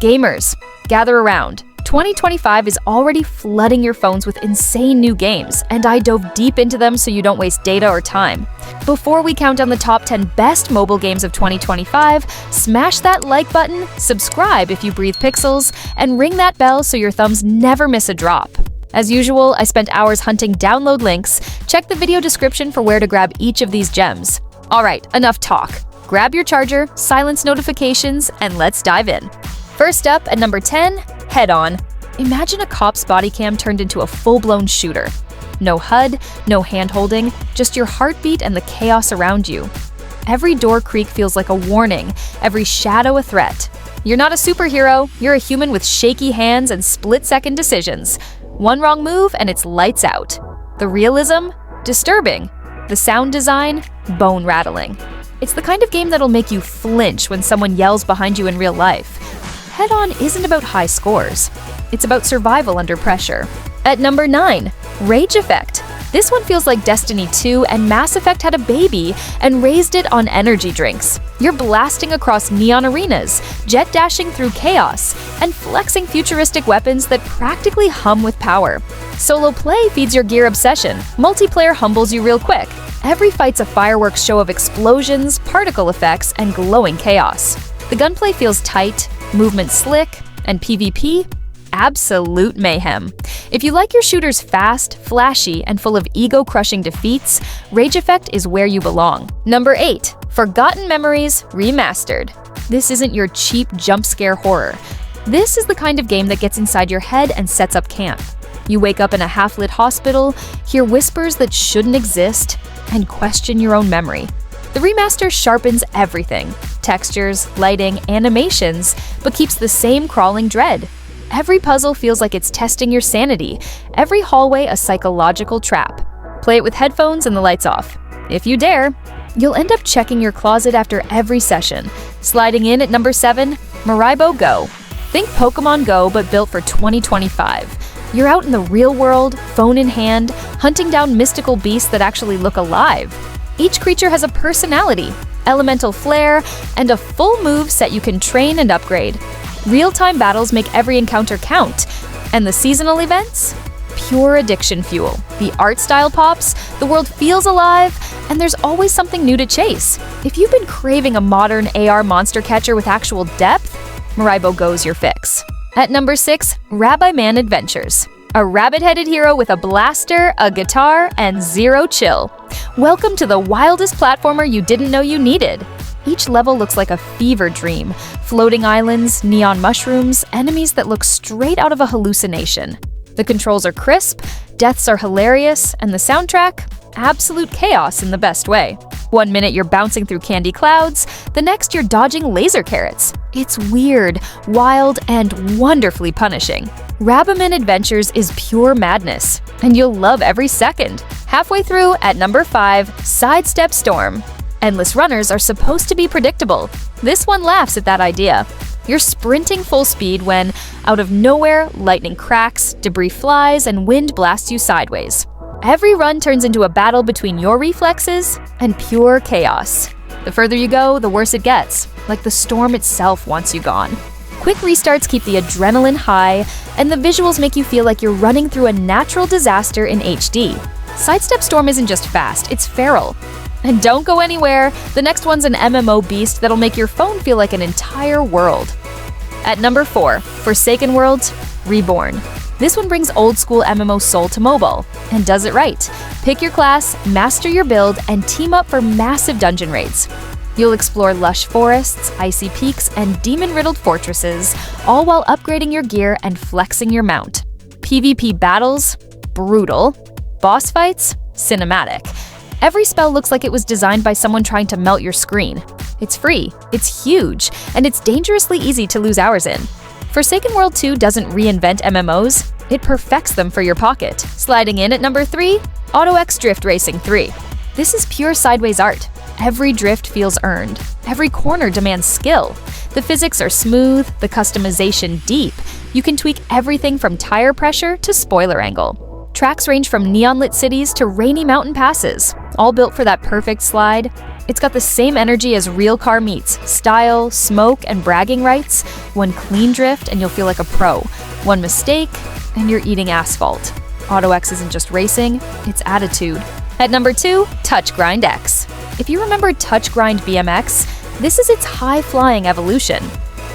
Gamers, gather around. 2025 is already flooding your phones with insane new games, and I dove deep into them so you don't waste data or time. Before we count down the top 10 best mobile games of 2025, smash that like button, subscribe if you breathe pixels, and ring that bell so your thumbs never miss a drop. As usual, I spent hours hunting download links. Check the video description for where to grab each of these gems. Alright, enough talk. Grab your charger, silence notifications, and let's dive in. First up, at number 10, Head On. Imagine a cop's body cam turned into a full-blown shooter. No HUD, no hand-holding, just your heartbeat and the chaos around you. Every door creak feels like a warning, every shadow a threat. You're not a superhero, you're a human with shaky hands and split-second decisions. One wrong move and it's lights out. The realism? Disturbing. The sound design? Bone-rattling. It's the kind of game that'll make you flinch when someone yells behind you in real life. Head On isn't about high scores. It's about survival under pressure. At number 9, Rage Effect. This one feels like Destiny 2 and Mass Effect had a baby and raised it on energy drinks. You're blasting across neon arenas, jet dashing through chaos, and flexing futuristic weapons that practically hum with power. Solo play feeds your gear obsession. Multiplayer humbles you real quick. Every fight's a fireworks show of explosions, particle effects, and glowing chaos. The gunplay feels tight, movement slick, and PvP? Absolute mayhem. If you like your shooters fast, flashy, and full of ego-crushing defeats, Rage Effect is where you belong. Number 8, Forgotten Memories Remastered. This isn't your cheap jump scare horror. This is the kind of game that gets inside your head and sets up camp. You wake up in a half-lit hospital, hear whispers that shouldn't exist, and question your own memory. The remaster sharpens everything, textures, lighting, animations, but keeps the same crawling dread. Every puzzle feels like it's testing your sanity, every hallway a psychological trap. Play it with headphones and the lights off. If you dare, you'll end up checking your closet after every session. Sliding in at number 7, Maribo Go. Think Pokemon Go, but built for 2025. You're out in the real world, phone in hand, hunting down mystical beasts that actually look alive. Each creature has a personality, elemental flair, and a full move set you can train and upgrade. Real-time battles make every encounter count, and the seasonal events? Pure addiction fuel. The art style pops, the world feels alive, and there's always something new to chase. If you've been craving a modern AR monster catcher with actual depth, Maribo Go's your fix. At number 6, Rabbi Man Adventures. A rabbit-headed hero with a blaster, a guitar, and zero chill. Welcome to the wildest platformer you didn't know you needed. Each level looks like a fever dream. Floating islands, neon mushrooms, enemies that look straight out of a hallucination. The controls are crisp, deaths are hilarious, and the soundtrack? Absolute chaos in the best way. One minute you're bouncing through candy clouds, the next you're dodging laser carrots. It's weird, wild, and wonderfully punishing. Rabbiman Adventures is pure madness, and you'll love every second. Halfway through, at number 5, Sidestep Storm. Endless runners are supposed to be predictable. This one laughs at that idea. You're sprinting full speed when, out of nowhere, lightning cracks, debris flies, and wind blasts you sideways. Every run turns into a battle between your reflexes and pure chaos. The further you go, the worse it gets, like the storm itself wants you gone. Quick restarts keep the adrenaline high, and the visuals make you feel like you're running through a natural disaster in HD. Sidestep Storm isn't just fast, it's feral. And don't go anywhere, the next one's an MMO beast that'll make your phone feel like an entire world. At number 4, Forsaken Worlds Reborn. This one brings old-school MMO soul to mobile, and does it right. Pick your class, master your build, and team up for massive dungeon raids. You'll explore lush forests, icy peaks, and demon-riddled fortresses, all while upgrading your gear and flexing your mount. PvP battles? Brutal. Boss fights? Cinematic. Every spell looks like it was designed by someone trying to melt your screen. It's free, it's huge, and it's dangerously easy to lose hours in. Forsaken World 2 doesn't reinvent MMOs, it perfects them for your pocket. Sliding in at number 3, AutoX Drift Racing 3. This is pure sideways art. Every drift feels earned. Every corner demands skill. The physics are smooth, the customization deep. You can tweak everything from tire pressure to spoiler angle. Tracks range from neon-lit cities to rainy mountain passes, all built for that perfect slide. It's got the same energy as real car meets: style, smoke, and bragging rights. One clean drift and you'll feel like a pro. One mistake and you're eating asphalt. AutoX isn't just racing, it's attitude. At number 2, Touch Grind X. If you remember Touch Grind BMX, this is its high-flying evolution.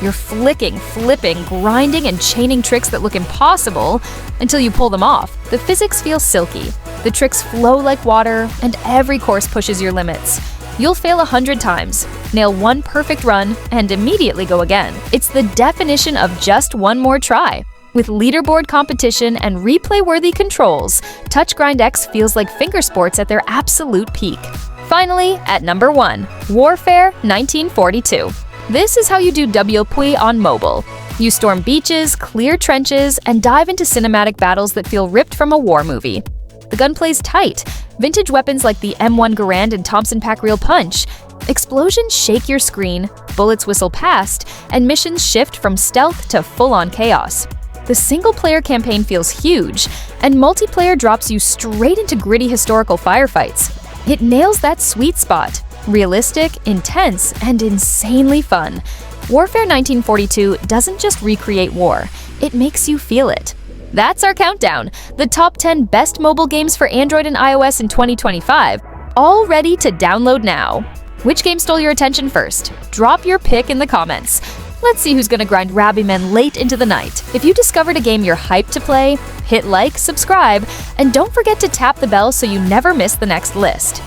You're flicking, flipping, grinding, and chaining tricks that look impossible until you pull them off. The physics feel silky. The tricks flow like water, and every course pushes your limits. You'll fail 100 times, nail one perfect run, and immediately go again. It's the definition of just one more try. With leaderboard competition and replay-worthy controls, Touch Grind X feels like finger sports at their absolute peak. Finally, at number 1, Warfare 1942. This is how you do WP on mobile. You storm beaches, clear trenches, and dive into cinematic battles that feel ripped from a war movie. The gunplay's tight. Vintage weapons like the M1 Garand and Thompson Pack Real Punch. Explosions shake your screen, bullets whistle past, and missions shift from stealth to full-on chaos. The single-player campaign feels huge, and multiplayer drops you straight into gritty historical firefights. It nails that sweet spot. Realistic, intense, and insanely fun. Warfare 1942 doesn't just recreate war, it makes you feel it. That's our countdown, the top 10 best mobile games for Android and iOS in 2025, all ready to download now. Which game stole your attention first? Drop your pick in the comments. Let's see who's gonna grind Rabby Men late into the night. If you discovered a game you're hyped to play, hit like, subscribe, and don't forget to tap the bell so you never miss the next list.